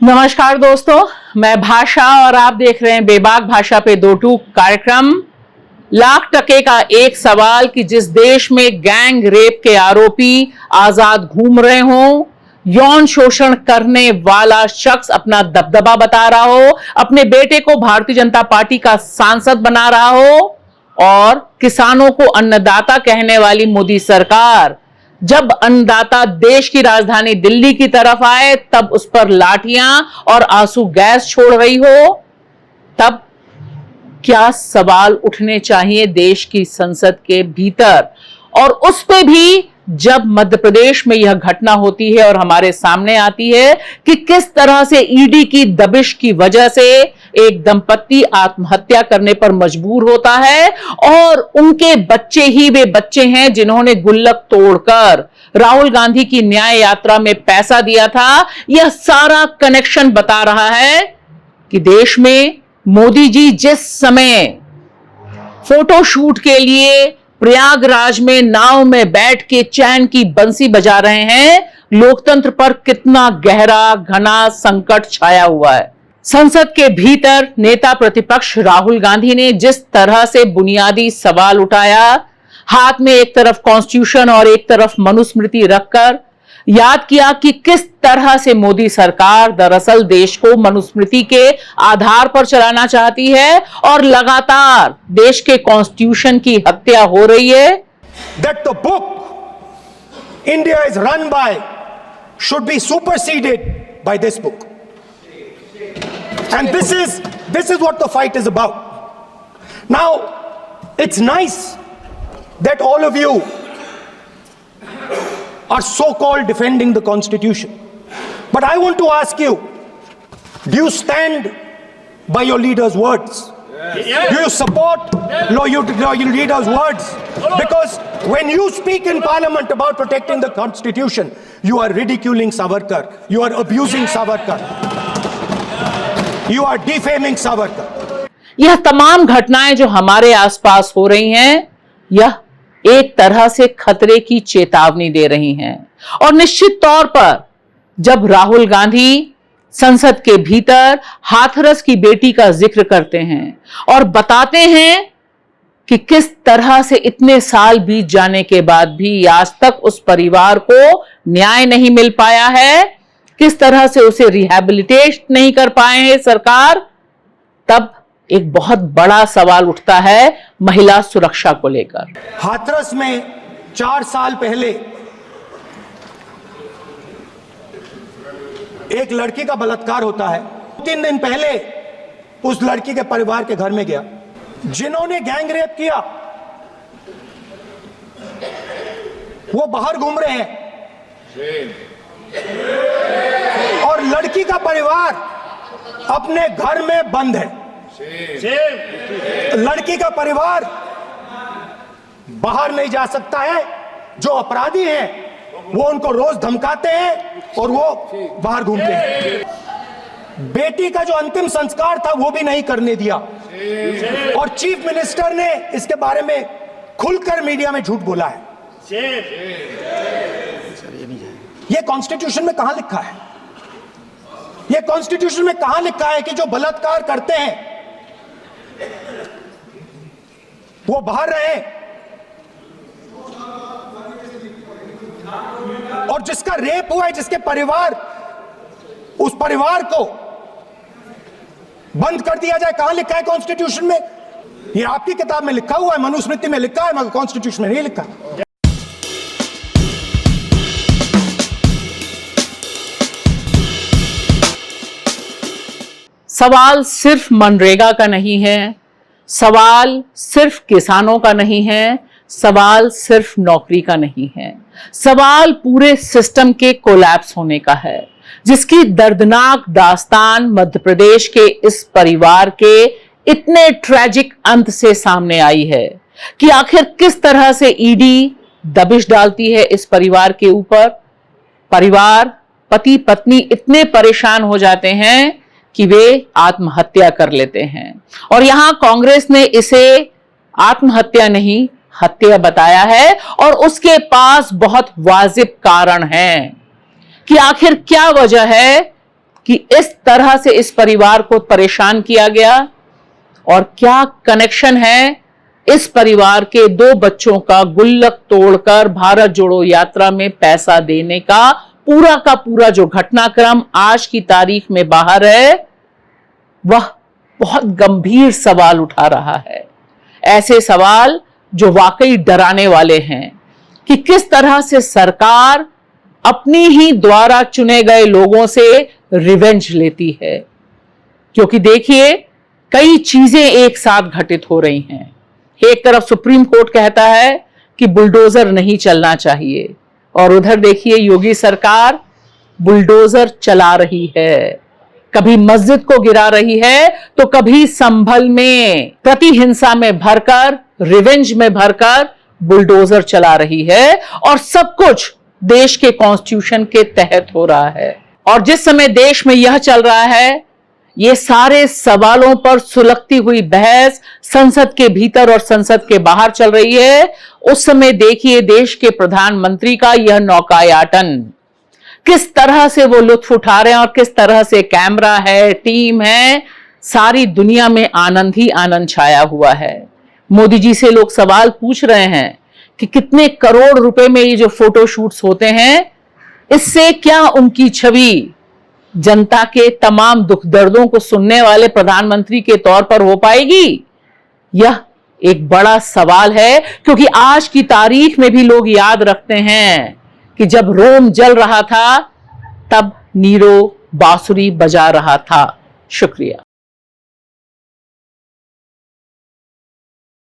नमस्कार दोस्तों, मैं भाषा और आप देख रहे हैं बेबाक भाषा पे दो टूक कार्यक्रम। लाख टके का एक सवाल कि जिस देश में गैंग रेप के आरोपी आजाद घूम रहे हों, यौन शोषण करने वाला शख्स अपना दबदबा बता रहा हो, अपने बेटे को भारतीय जनता पार्टी का सांसद बना रहा हो और किसानों को अन्नदाता कहने वाली मोदी सरकार जब अन्नदाता देश की राजधानी दिल्ली की तरफ आए तब उस पर लाठियां और आंसू गैस छोड़ रही हो, तब क्या सवाल उठने चाहिए देश की संसद के भीतर। और उस पे भी जब मध्य प्रदेश में यह घटना होती है और हमारे सामने आती है कि किस तरह से ईडी की दबिश की वजह से एक दंपत्ति आत्महत्या करने पर मजबूर होता है और उनके बच्चे ही वे बच्चे हैं जिन्होंने गुल्लक तोड़कर राहुल गांधी की न्याय यात्रा में पैसा दिया था। यह सारा कनेक्शन बता रहा है कि देश में मोदी जी जिस समय फोटो शूट के लिए प्रयागराज में नाव में बैठ के चैन की बंसी बजा रहे हैं, लोकतंत्र पर कितना गहरा घना संकट छाया हुआ है। संसद के भीतर नेता प्रतिपक्ष राहुल गांधी ने जिस तरह से बुनियादी सवाल उठाया, हाथ में एक तरफ कॉन्स्टिट्यूशन और एक तरफ मनुस्मृति रखकर याद किया कि किस तरह से मोदी सरकार दरअसल देश को मनुस्मृति के आधार पर चलाना चाहती है और लगातार देश के कॉन्स्टिट्यूशन की हत्या हो रही है। That the book India is run by should be superseded by this book. And this is what the fight is about. Now, it's nice that all of you are so-called defending the Constitution. But I want to ask you, do you stand by your leader's words? Yes. Do you support your leader's words? Because when you speak in Parliament about protecting the Constitution, you are ridiculing Savarkar, you are abusing Savarkar, you are defaming Savarkar. यह तमाम घटनाएं जो हमारे आसपास हो रही हैं, यह एक तरह से खतरे की चेतावनी दे रही हैं। और निश्चित तौर पर जब राहुल गांधी संसद के भीतर हाथरस की बेटी का जिक्र करते हैं और बताते हैं कि किस तरह से इतने साल बीत जाने के बाद भी आज तक उस परिवार को न्याय नहीं मिल पाया है, किस तरह से उसे रिहैबिलिटेट नहीं कर पाए हैं सरकार, तब एक बहुत बड़ा सवाल उठता है महिला सुरक्षा को लेकर। हाथरस में 4 साल पहले एक लड़की का बलात्कार होता है। 3 दिन पहले उस लड़की के परिवार के घर में गया। जिन्होंने गैंग रेप किया वो बाहर घूम रहे हैं और लड़की का परिवार अपने घर में बंद है। लड़की का परिवार बाहर नहीं जा सकता है। जो अपराधी हैं वो उनको रोज धमकाते हैं और वो बाहर घूमते हैं। बेटी का जो अंतिम संस्कार था वो भी नहीं करने दिया और चीफ मिनिस्टर ने इसके बारे में खुलकर मीडिया में झूठ बोला है। ये कॉन्स्टिट्यूशन में कहां लिखा है? ये कॉन्स्टिट्यूशन में कहां लिखा है कि जो बलात्कार करते हैं वो बाहर रहे और जिसका रेप हुआ है, जिसके परिवार, उस परिवार को बंद कर दिया जाए? कहां लिखा है कॉन्स्टिट्यूशन में? ये आपकी किताब में लिखा हुआ है, मनुस्मृति में लिखा है, मगर कॉन्स्टिट्यूशन में नहीं लिखा। सवाल सिर्फ मनरेगा का नहीं है, सवाल सिर्फ किसानों का नहीं है, सवाल सिर्फ नौकरी का नहीं है, सवाल पूरे सिस्टम के कोलैप्स होने का है, जिसकी दर्दनाक दास्तान मध्य प्रदेश के इस परिवार के इतने ट्रैजिक अंत से सामने आई है कि आखिर किस तरह से ईडी दबिश डालती है इस परिवार के ऊपर। परिवार, पति पत्नी इतने परेशान हो जाते हैं कि वे आत्महत्या कर लेते हैं और यहां कांग्रेस ने इसे आत्महत्या नहीं हत्या बताया है और उसके पास बहुत वाजिब कारण है कि आखिर क्या वजह है कि इस तरह से इस परिवार को परेशान किया गया? और क्या कनेक्शन है इस परिवार के 2 बच्चों का गुल्लक तोड़कर भारत जोड़ो यात्रा में पैसा देने का पूरा जो घटनाक्रम आज की तारीख में बाहर है, वह बहुत गंभीर सवाल उठा रहा है। ऐसे सवाल जो वाकई डराने वाले हैं कि किस तरह से सरकार अपनी ही द्वारा चुने गए लोगों से रिवेंज लेती है। क्योंकि देखिए, कई चीजें एक साथ घटित हो रही हैं। एक तरफ सुप्रीम कोर्ट कहता है कि बुलडोजर नहीं चलना चाहिए, और उधर देखिए योगी सरकार बुलडोजर चला रही है। कभी मस्जिद को गिरा रही है तो कभी संभल में प्रतिहिंसा में भरकर, रिवेंज में भरकर बुलडोजर चला रही है, और सब कुछ देश के कॉन्स्टिट्यूशन के तहत हो रहा है। और जिस समय देश में यह चल रहा है, ये सारे सवालों पर सुलगती हुई बहस संसद के भीतर और संसद के बाहर चल रही है, उस समय देखिए देश के प्रधानमंत्री का यह नौकायाटन, किस तरह से वो लुत्फ उठा रहे हैं, और किस तरह से कैमरा है, टीम है, सारी दुनिया में आनंद ही आनंद छाया हुआ है। मोदी जी से लोग सवाल पूछ रहे हैं कि कितने करोड़ रुपए में ये जो फोटो शूट्स होते हैं, इससे क्या उनकी छवि जनता के तमाम दुख दर्दों को सुनने वाले प्रधानमंत्री के तौर पर हो पाएगी? यह एक बड़ा सवाल है, क्योंकि आज की तारीख में भी लोग याद रखते हैं कि जब रोम जल रहा था तब नीरो बांसुरी बजा रहा था। शुक्रिया।